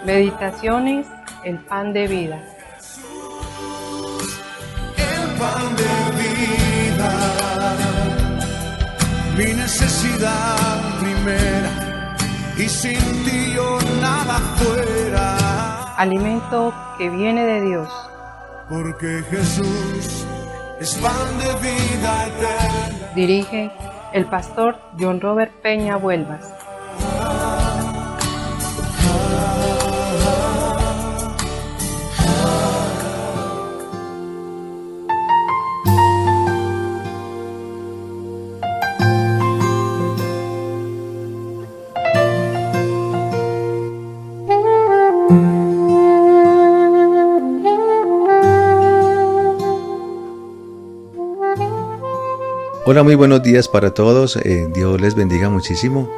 Meditaciones, el pan de vida. El pan de vida, mi necesidad primera, y sin ti yo nada fuera. Alimento que viene de Dios. Porque Jesús es pan de vida eterna. Dirige el pastor John Robert Peña Vuelvas. Hola, muy buenos días para todos. Dios les bendiga muchísimo.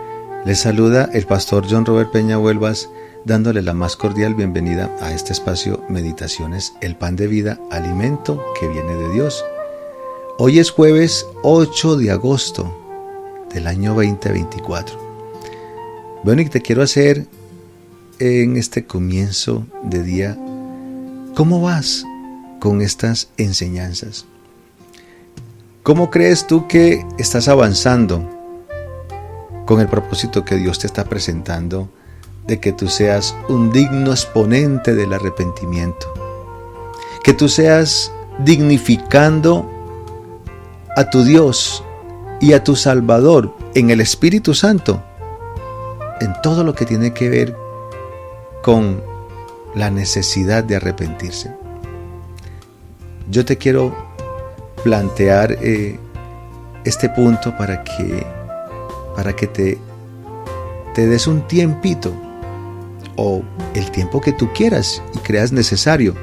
Les saluda el pastor John Robert Peña Vuelvas, dándole la más cordial bienvenida a este espacio Meditaciones, el pan de vida, alimento que viene de Dios. Hoy es jueves 8 de agosto del año 2024. Bueno, y te quiero hacer en este comienzo de día, ¿cómo vas con estas enseñanzas? ¿Cómo crees tú que estás avanzando con el propósito que Dios te está presentando de que tú seas un digno exponente del arrepentimiento? Que tú seas dignificando a tu Dios y a tu Salvador en el Espíritu Santo, en todo lo que tiene que ver con la necesidad de arrepentirse. Yo te quiero plantear este punto para que te des un tiempito o el tiempo que tú quieras y creas necesario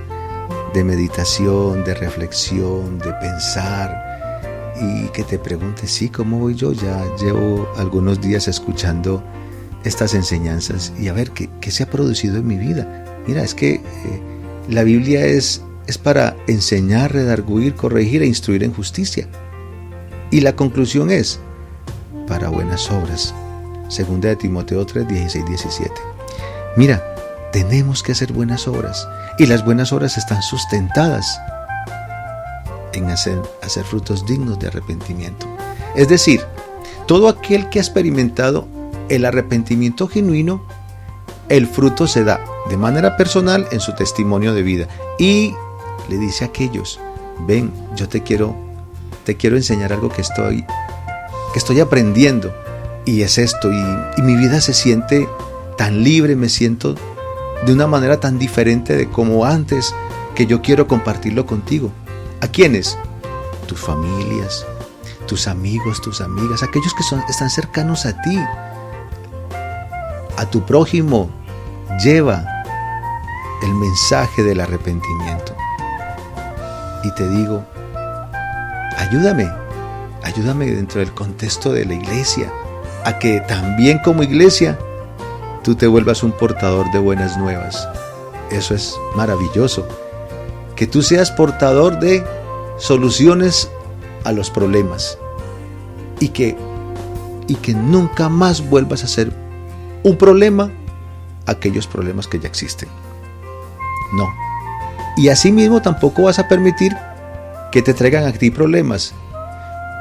de meditación, de reflexión, de pensar y que te preguntes, sí, ¿cómo voy yo? Ya llevo algunos días escuchando estas enseñanzas y a ver qué se ha producido en mi vida. Mira, es que la Biblia es para enseñar, redarguir, corregir e instruir en justicia. Y la conclusión es para buenas obras. Segunda de Timoteo 3, 16, 17. Mira, tenemos que hacer buenas obras. Y las buenas obras están sustentadas en hacer frutos dignos de arrepentimiento. Es decir, todo aquel que ha experimentado el arrepentimiento genuino, el fruto se da de manera personal en su testimonio de vida. Y le dice a aquellos, ven, yo te quiero enseñar algo que estoy aprendiendo, y es esto, y mi vida se siente tan libre, me siento de una manera tan diferente de como antes, que yo quiero compartirlo contigo. ¿A quiénes? Tus familias, tus amigos, tus amigas, aquellos que están cercanos a ti, a tu prójimo. Lleva el mensaje del arrepentimiento. Y te digo, ayúdame dentro del contexto de la iglesia, a que también como iglesia tú te vuelvas un portador de buenas nuevas. Eso es maravilloso, que tú seas portador de soluciones a los problemas y que nunca más vuelvas a ser un problema aquellos problemas que ya existen. No. Y asimismo tampoco vas a permitir que te traigan a ti problemas.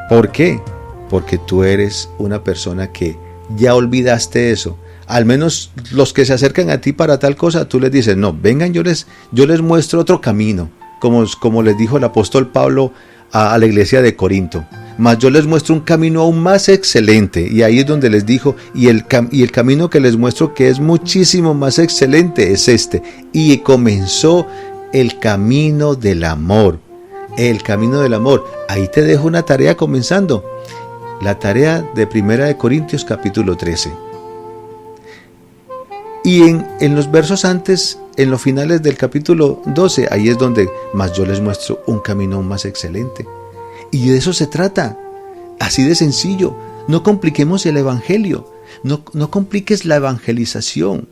¿Por qué? Porque tú eres una persona que ya olvidaste eso. Al menos los que se acercan a ti para tal cosa, tú les dices, no, vengan, yo les muestro otro camino. Como les dijo el apóstol Pablo a la iglesia de Corinto. Mas yo les muestro un camino aún más excelente. Y ahí es donde les dijo, y el camino que les muestro, que es muchísimo más excelente, es este. Y comenzó el camino del amor. El camino del amor. Ahí te dejo una tarea comenzando. La tarea de 1 Corintios capítulo 13. Y en los versos antes, en los finales del capítulo 12, ahí es donde más yo les muestro un camino aún más excelente. Y de eso se trata. Así de sencillo. No compliquemos el evangelio. No compliques la evangelización.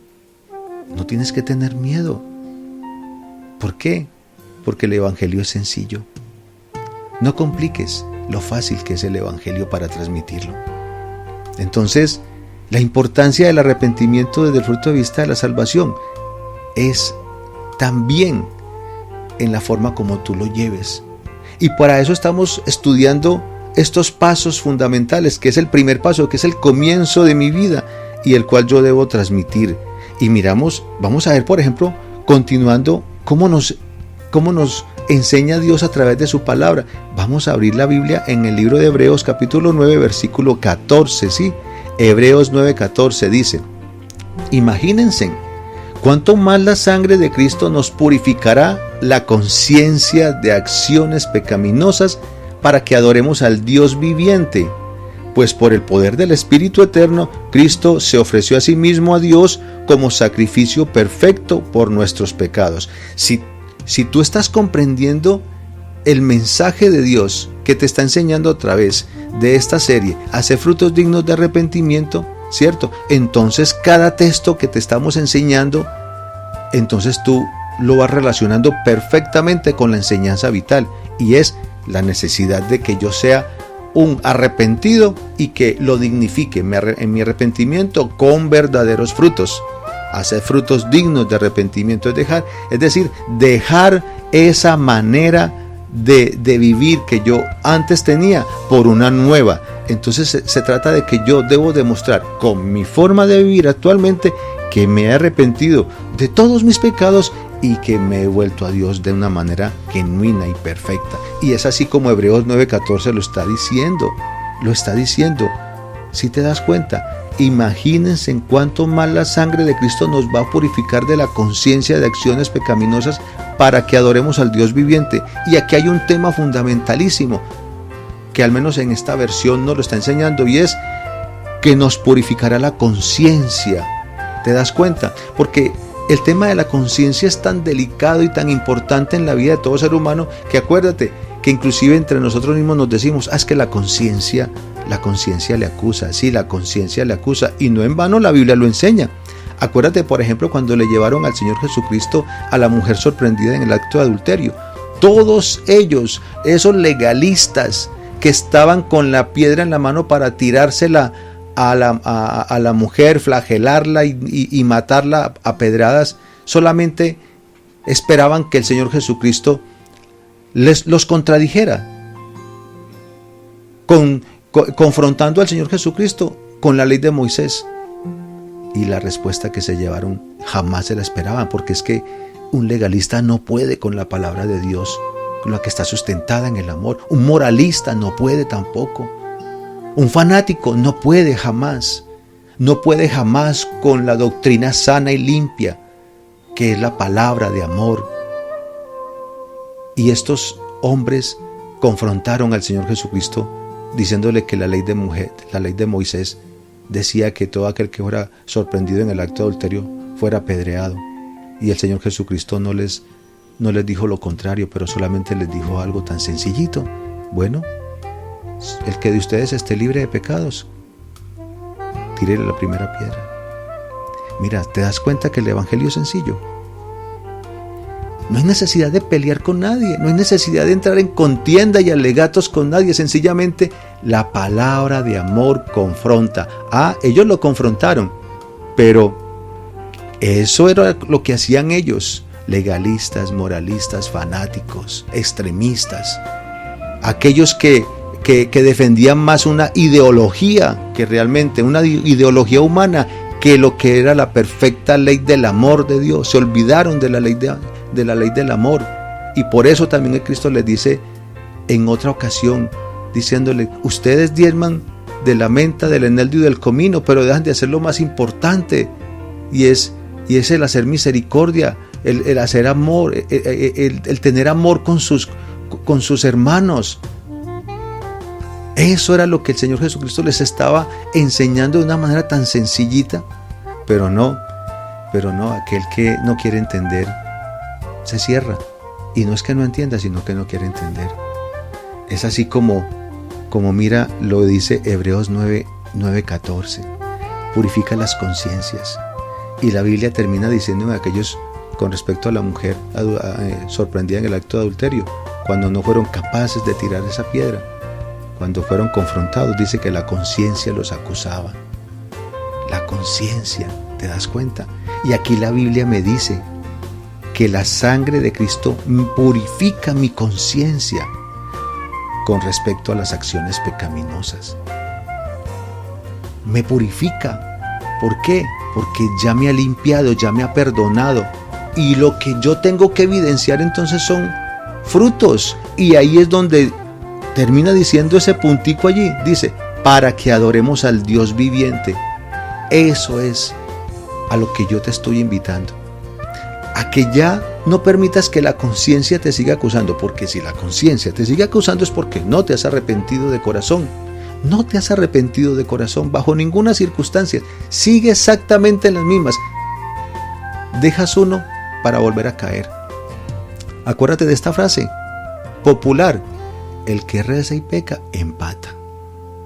No tienes que tener miedo. ¿Por qué? Porque el evangelio es sencillo. No compliques lo fácil que es el evangelio para transmitirlo. Entonces, la importancia del arrepentimiento desde el punto de vista de la salvación. es también en la forma como tú lo lleves. Y para eso estamos estudiando estos pasos fundamentales, que es el primer paso, que es el comienzo de mi vida y el cual yo debo transmitir. Y vamos a ver, por ejemplo, continuando, cómo nos enseña Dios a través de su palabra. Vamos a abrir la Biblia en el libro de Hebreos capítulo 9, versículo 14, ¿sí? Hebreos 9:14 dice: imagínense cuánto más la sangre de Cristo nos purificará la conciencia de acciones pecaminosas para que adoremos al Dios viviente. Pues por el poder del Espíritu Eterno, Cristo se ofreció a sí mismo a Dios como sacrificio perfecto por nuestros pecados. Si tú estás comprendiendo el mensaje de Dios que te está enseñando a través de esta serie, hacer frutos dignos de arrepentimiento, ¿cierto? Entonces cada texto que te estamos enseñando, entonces tú lo vas relacionando perfectamente con la enseñanza vital, y es la necesidad de que yo sea un arrepentido y que lo dignifique en mi arrepentimiento con verdaderos frutos. Hacer frutos dignos de arrepentimiento es decir, dejar esa manera de vivir que yo antes tenía por una nueva. Entonces se trata de que yo debo demostrar con mi forma de vivir actualmente que me he arrepentido de todos mis pecados y que me he vuelto a Dios de una manera genuina y perfecta. Y es así como Hebreos 9:14 lo está diciendo. Si te das cuenta, imagínense en cuánto más la sangre de Cristo nos va a purificar de la conciencia de acciones pecaminosas para que adoremos al Dios viviente. Y aquí hay un tema fundamentalísimo que al menos en esta versión nos lo está enseñando, y es que nos purificará la conciencia. ¿Te das cuenta? Porque el tema de la conciencia es tan delicado y tan importante en la vida de todo ser humano, que acuérdate que inclusive entre nosotros mismos nos decimos: es que la conciencia le acusa. Sí, la conciencia le acusa, y no en vano la Biblia lo enseña. Acuérdate, por ejemplo, cuando le llevaron al Señor Jesucristo a la mujer sorprendida en el acto de adulterio. Todos ellos, esos legalistas que estaban con la piedra en la mano para tirársela a la mujer, flagelarla y matarla a pedradas, solamente esperaban que el Señor Jesucristo los contradijera, confrontando al Señor Jesucristo con la ley de Moisés. Y la respuesta que se llevaron jamás se la esperaban, porque es que un legalista no puede con la palabra de Dios, con la que está sustentada en el amor. Un moralista no puede tampoco. Un fanático no puede jamás con la doctrina sana y limpia, que es la palabra de amor. Y estos hombres confrontaron al Señor Jesucristo diciéndole que la ley de Moisés decía que todo aquel que fuera sorprendido en el acto de adulterio fuera apedreado. Y el Señor Jesucristo no les dijo lo contrario, pero solamente les dijo algo tan sencillito: bueno, el que de ustedes esté libre de pecados, tírele la primera piedra. Mira, ¿te das cuenta que el evangelio es sencillo? No hay necesidad de pelear con nadie, no hay necesidad de entrar en contienda y alegatos con nadie. Sencillamente la palabra de amor confronta. Ellos lo confrontaron, pero eso era lo que hacían ellos: legalistas, moralistas, fanáticos, extremistas, aquellos que defendían más una ideología que realmente una ideología humana que lo que era la perfecta ley del amor de Dios. Se olvidaron de la ley del amor, y por eso también el Cristo les dice en otra ocasión, diciéndole: ustedes diezman de la menta, del eneldo y del comino, pero dejan de hacer lo más importante, y es el hacer misericordia, el hacer amor, el tener amor con sus hermanos. Eso era lo que el Señor Jesucristo les estaba enseñando de una manera tan sencillita, pero no, aquel que no quiere entender se cierra. Y no es que no entienda, sino que no quiere entender. Es así como mira, lo dice Hebreos 9:14. Purifica las conciencias. Y la Biblia termina diciendo a aquellos con respecto a la mujer sorprendida en el acto de adulterio, cuando no fueron capaces de tirar esa piedra, cuando fueron confrontados, dice que la conciencia los acusaba. La conciencia, ¿te das cuenta? Y aquí la Biblia me dice que la sangre de Cristo purifica mi conciencia con respecto a las acciones pecaminosas. Me purifica. ¿Por qué? Porque ya me ha limpiado, ya me ha perdonado. Y lo que yo tengo que evidenciar entonces son frutos. Y ahí es donde termina diciendo ese puntico allí. Dice, para que adoremos al Dios viviente. Eso es a lo que yo te estoy invitando. A que ya no permitas que la conciencia te siga acusando, porque si la conciencia te sigue acusando es porque no te has arrepentido de corazón. No te has arrepentido de corazón bajo ninguna circunstancia. Sigue exactamente en las mismas. Dejas uno para volver a caer. Acuérdate de esta frase popular: el que reza y peca empata.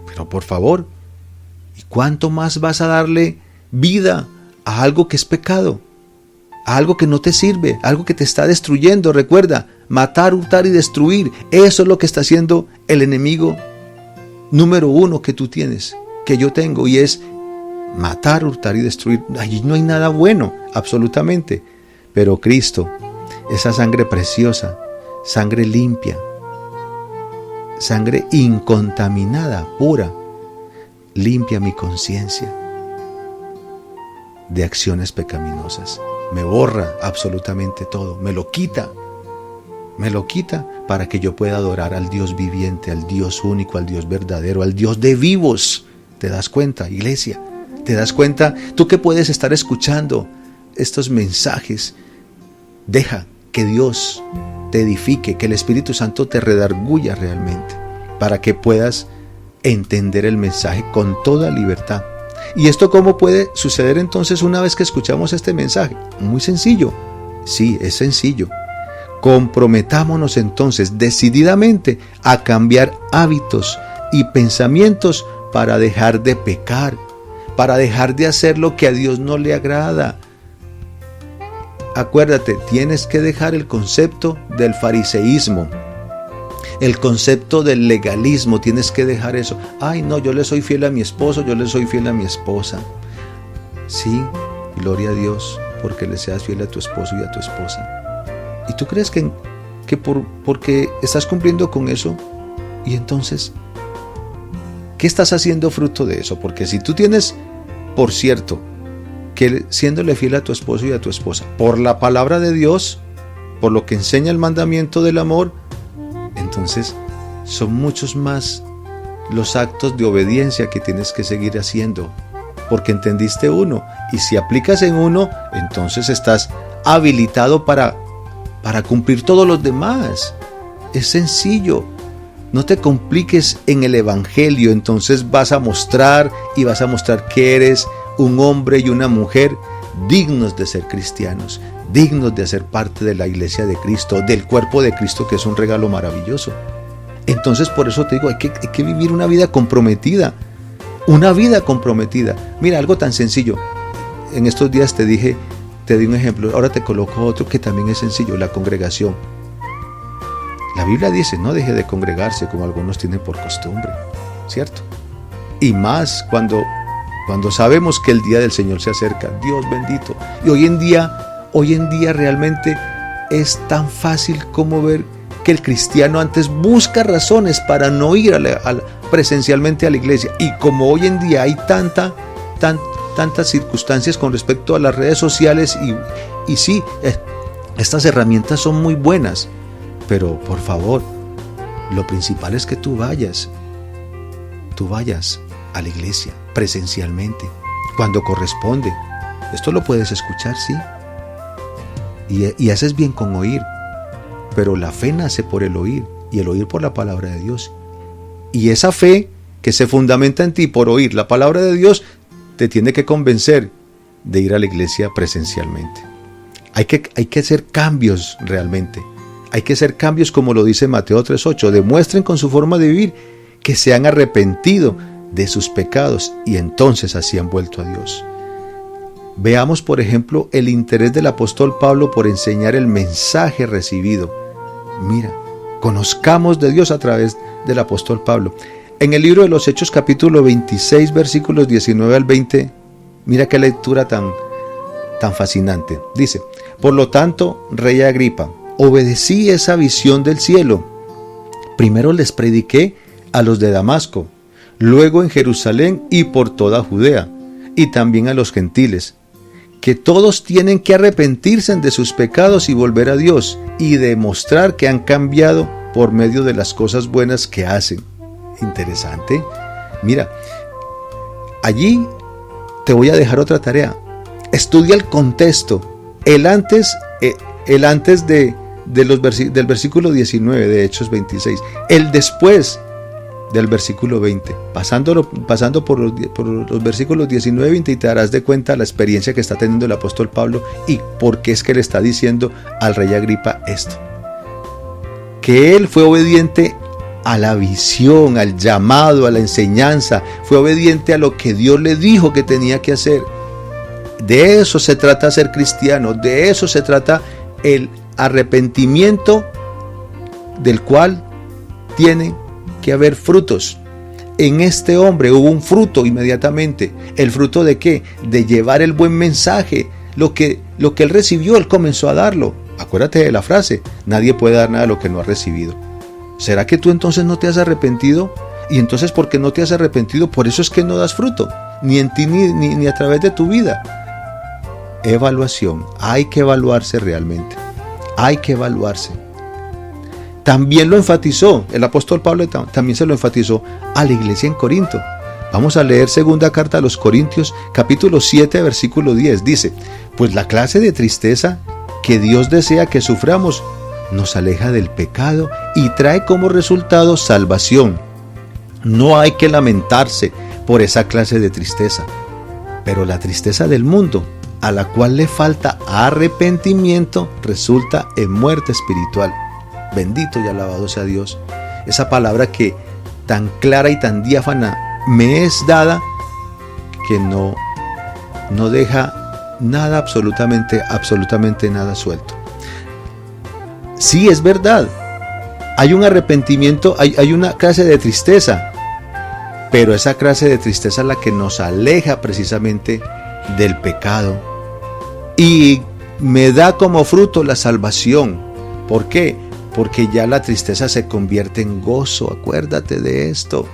Pero por favor, ¿y cuánto más vas a darle vida a algo que es pecado? A algo que no te sirve, algo que te está destruyendo. Recuerda, matar, hurtar y destruir. Eso es lo que está haciendo el enemigo número uno que tú tienes, que yo tengo, y es matar, hurtar y destruir. Allí no hay nada bueno, absolutamente. Pero Cristo, esa sangre preciosa, sangre limpia, sangre incontaminada, pura, limpia mi conciencia de acciones pecaminosas. Me borra absolutamente todo, me lo quita para que yo pueda adorar al Dios viviente, al Dios único, al Dios verdadero, al Dios de vivos. ¿Te das cuenta, iglesia? ¿Te das cuenta? Tú que puedes estar escuchando estos mensajes, deja que Dios te edifique, que el Espíritu Santo te redarguya realmente, para que puedas entender el mensaje con toda libertad. ¿Y esto cómo puede suceder entonces una vez que escuchamos este mensaje? Muy sencillo. Sí, es sencillo. Comprometámonos entonces decididamente a cambiar hábitos y pensamientos para dejar de pecar, para dejar de hacer lo que a Dios no le agrada. Acuérdate, tienes que dejar el concepto del fariseísmo, el concepto del legalismo. Tienes que dejar eso. Ay, no, yo le soy fiel a mi esposo, yo le soy fiel a mi esposa. Sí, gloria a Dios, porque le seas fiel a tu esposo y a tu esposa. ¿Y tú crees que porque estás cumpliendo con eso? Y entonces, ¿qué estás haciendo fruto de eso? Porque si tú tienes, por cierto, que siéndole fiel a tu esposo y a tu esposa, por la palabra de Dios, por lo que enseña el mandamiento del amor, entonces son muchos más los actos de obediencia que tienes que seguir haciendo, porque entendiste uno, y si aplicas en uno, entonces estás habilitado para cumplir todos los demás. Es sencillo. No te compliques en el evangelio. Entonces vas a mostrar que eres un hombre y una mujer dignos de ser cristianos, dignos de ser parte de la iglesia de Cristo, del cuerpo de Cristo, que es un regalo maravilloso. Entonces por eso te digo, hay que vivir una vida comprometida. Una vida comprometida. Mira, algo tan sencillo. En estos días te di un ejemplo, ahora te coloco otro que también es sencillo: la congregación. La Biblia dice, no deje de congregarse como algunos tienen por costumbre, ¿cierto? Y más cuando sabemos que el día del Señor se acerca. Dios bendito. Y hoy en día realmente es tan fácil como ver que el cristiano antes busca razones para no ir presencialmente a la iglesia. Y como hoy en día hay tantas circunstancias con respecto a las redes sociales, y sí, estas herramientas son muy buenas, pero por favor, lo principal es que tú vayas a la iglesia presencialmente, cuando corresponde. Esto lo puedes escuchar, sí, y haces bien con oír, pero la fe nace por el oír, y el oír por la palabra de Dios. Y esa fe que se fundamenta en ti por oír la palabra de Dios te tiene que convencer de ir a la iglesia presencialmente. Hay que hacer cambios realmente. Hay que hacer cambios, como lo dice Mateo 3:8. Demuestren con su forma de vivir que se han arrepentido de sus pecados y entonces así han vuelto a Dios. Veamos, por ejemplo, el interés del apóstol Pablo por enseñar el mensaje recibido. Mira, conozcamos de Dios a través del apóstol Pablo. En el libro de los Hechos, capítulo 26, versículos 19 al 20, mira qué lectura tan fascinante. Dice: Por lo tanto, rey Agripa, obedecí esa visión del cielo. Primero les prediqué a los de Damasco, luego en Jerusalén y por toda Judea, y también a los gentiles, que todos tienen que arrepentirse de sus pecados y volver a Dios, y demostrar que han cambiado por medio de las cosas buenas que hacen. Interesante. Mira, allí te voy a dejar otra tarea. Estudia el contexto, el antes del versículo 19 de Hechos 26, el después del versículo 20, pasando por los versículos 19 y 20, y te darás de cuenta la experiencia que está teniendo el apóstol Pablo y por qué es que le está diciendo al rey Agripa esto. Que él fue obediente a la visión, al llamado, a la enseñanza, fue obediente a lo que Dios le dijo que tenía que hacer. De eso se trata ser cristiano, de eso se trata el arrepentimiento, del cual tienen que haber frutos. En este hombre hubo un fruto inmediatamente. ¿El fruto de qué? De llevar el buen mensaje. Lo que él recibió, él comenzó a darlo. Acuérdate de la frase: nadie puede dar nada de lo que no ha recibido. ¿Será que tú entonces no te has arrepentido? Y entonces, ¿por qué no te has arrepentido? Por eso es que no das fruto, ni en ti ni a través de tu vida. Evaluación. Hay que evaluarse realmente. Hay que evaluarse. También lo enfatizó, el apóstol Pablo también se lo enfatizó a la iglesia en Corinto. Vamos a leer segunda carta a los Corintios, capítulo 7, versículo 10. Dice: pues la clase de tristeza que Dios desea que suframos nos aleja del pecado y trae como resultado salvación. No hay que lamentarse por esa clase de tristeza, pero la tristeza del mundo, a la cual le falta arrepentimiento, resulta en muerte espiritual. Bendito y alabado sea Dios. Esa palabra que tan clara y tan diáfana me es dada, que no deja nada, absolutamente nada suelto. Sí, es verdad, hay un arrepentimiento, hay una clase de tristeza, pero esa clase de tristeza es la que nos aleja precisamente del pecado y me da como fruto la salvación. ¿Por qué? Porque ya la tristeza se convierte en gozo. Acuérdate de esto.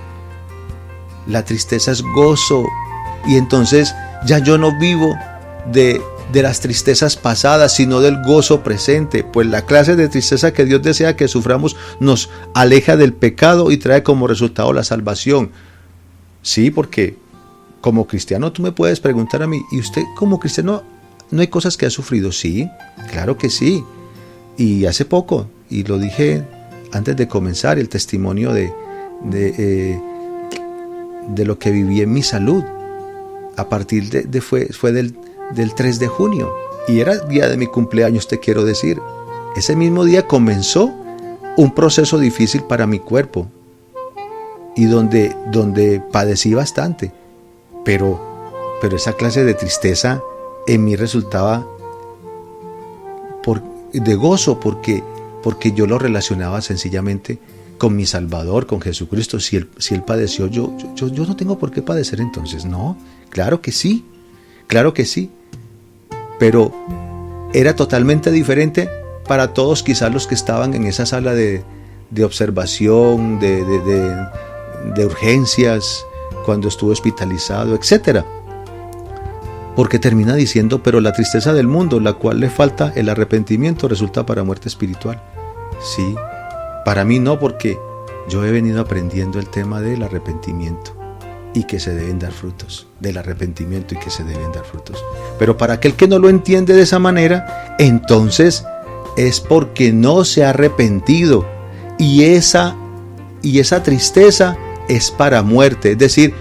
La tristeza es gozo. Y entonces ya yo no vivo de las tristezas pasadas, sino del gozo presente. Pues la clase de tristeza que Dios desea que suframos nos aleja del pecado y trae como resultado la salvación. Sí, porque como cristiano tú me puedes preguntar a mí: ¿y usted como cristiano no hay cosas que ha sufrido? Sí, claro que sí. Y hace poco, y lo dije antes de comenzar, el testimonio de lo que viví en mi salud. A partir fue del 3 de junio. Y era el día de mi cumpleaños, te quiero decir. Ese mismo día comenzó un proceso difícil para mi cuerpo. Y donde padecí bastante. Pero esa clase de tristeza en mí resultaba de gozo, porque yo lo relacionaba sencillamente con mi Salvador, con Jesucristo. Si él padeció, yo no tengo por qué padecer entonces. No, claro que sí, pero era totalmente diferente para todos, quizás los que estaban en esa sala de observación, de urgencias, cuando estuve hospitalizado, etcétera. Porque termina diciendo: pero la tristeza del mundo, la cual le falta el arrepentimiento, resulta para muerte espiritual. Sí, para mí no, porque yo he venido aprendiendo el tema del arrepentimiento y que se deben dar frutos, del arrepentimiento y que se deben dar frutos. Pero para aquel que no lo entiende de esa manera, entonces es porque no se ha arrepentido, y esa tristeza es para muerte. Es decir,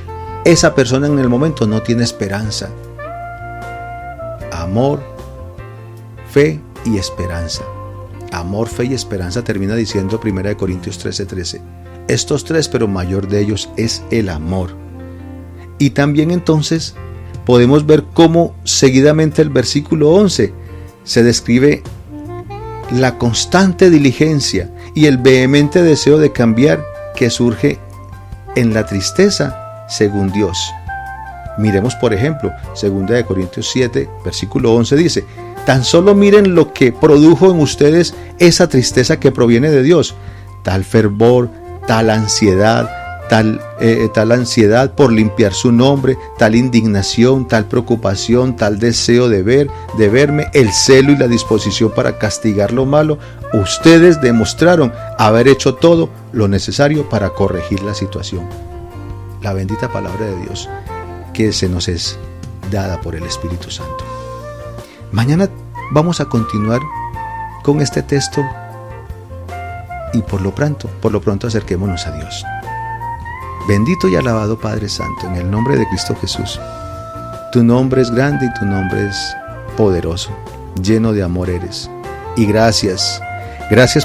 esa persona en el momento no tiene esperanza. Amor, fe y esperanza. Amor, fe y esperanza termina diciendo 1 Corintios 13:13. Estos tres, pero mayor de ellos es el amor. Y también entonces podemos ver cómo seguidamente el versículo 11 se describe la constante diligencia y el vehemente deseo de cambiar que surge en la tristeza según Dios. Miremos por ejemplo, 2 Corintios 7, versículo 11 dice: Tan solo miren lo que produjo en ustedes esa tristeza que proviene de Dios. Tal fervor, tal ansiedad, tal ansiedad por limpiar su nombre, tal indignación, tal preocupación, tal deseo de verme, el celo y la disposición para castigar lo malo. Ustedes demostraron haber hecho todo lo necesario para corregir la situación. La bendita palabra de Dios que se nos es dada por el Espíritu Santo. Mañana vamos a continuar con este texto y por lo pronto acerquémonos a Dios. Bendito y alabado Padre Santo, en el nombre de Cristo Jesús. Tu nombre es grande y tu nombre es poderoso, lleno de amor eres. Y gracias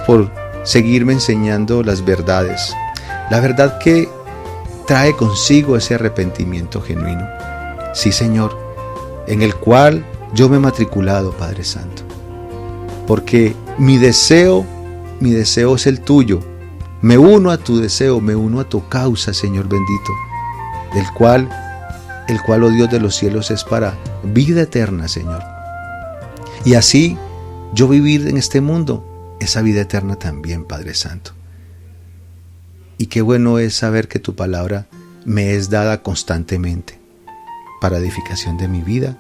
por seguirme enseñando las verdades, la verdad que trae consigo ese arrepentimiento genuino. Sí, Señor, en el cual yo me he matriculado, Padre Santo, porque mi deseo es el tuyo. Me uno a tu deseo, me uno a tu causa, Señor bendito, el cual, oh Dios de los cielos, es para vida eterna, Señor. Y así yo vivir en este mundo, esa vida eterna también, Padre Santo. Y qué bueno es saber que tu palabra me es dada constantemente para edificación de mi vida,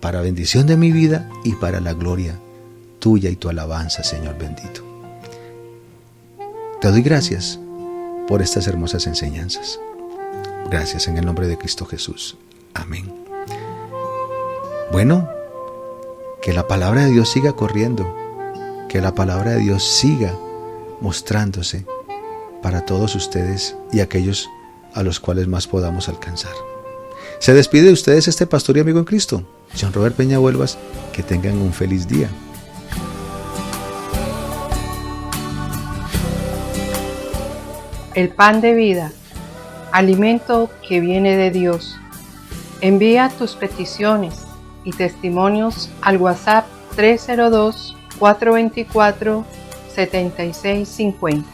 para bendición de mi vida y para la gloria tuya y tu alabanza, Señor bendito. Te doy gracias por estas hermosas enseñanzas. Gracias en el nombre de Cristo Jesús. Amén. Bueno, que la palabra de Dios siga corriendo, que la palabra de Dios siga mostrándose para todos ustedes y aquellos a los cuales más podamos alcanzar. Se despide de ustedes este pastor y amigo en Cristo, John Robert Peña Huelvas. Que tengan un feliz día. El pan de vida, alimento que viene de Dios. Envía tus peticiones y testimonios al WhatsApp 302-424-7650.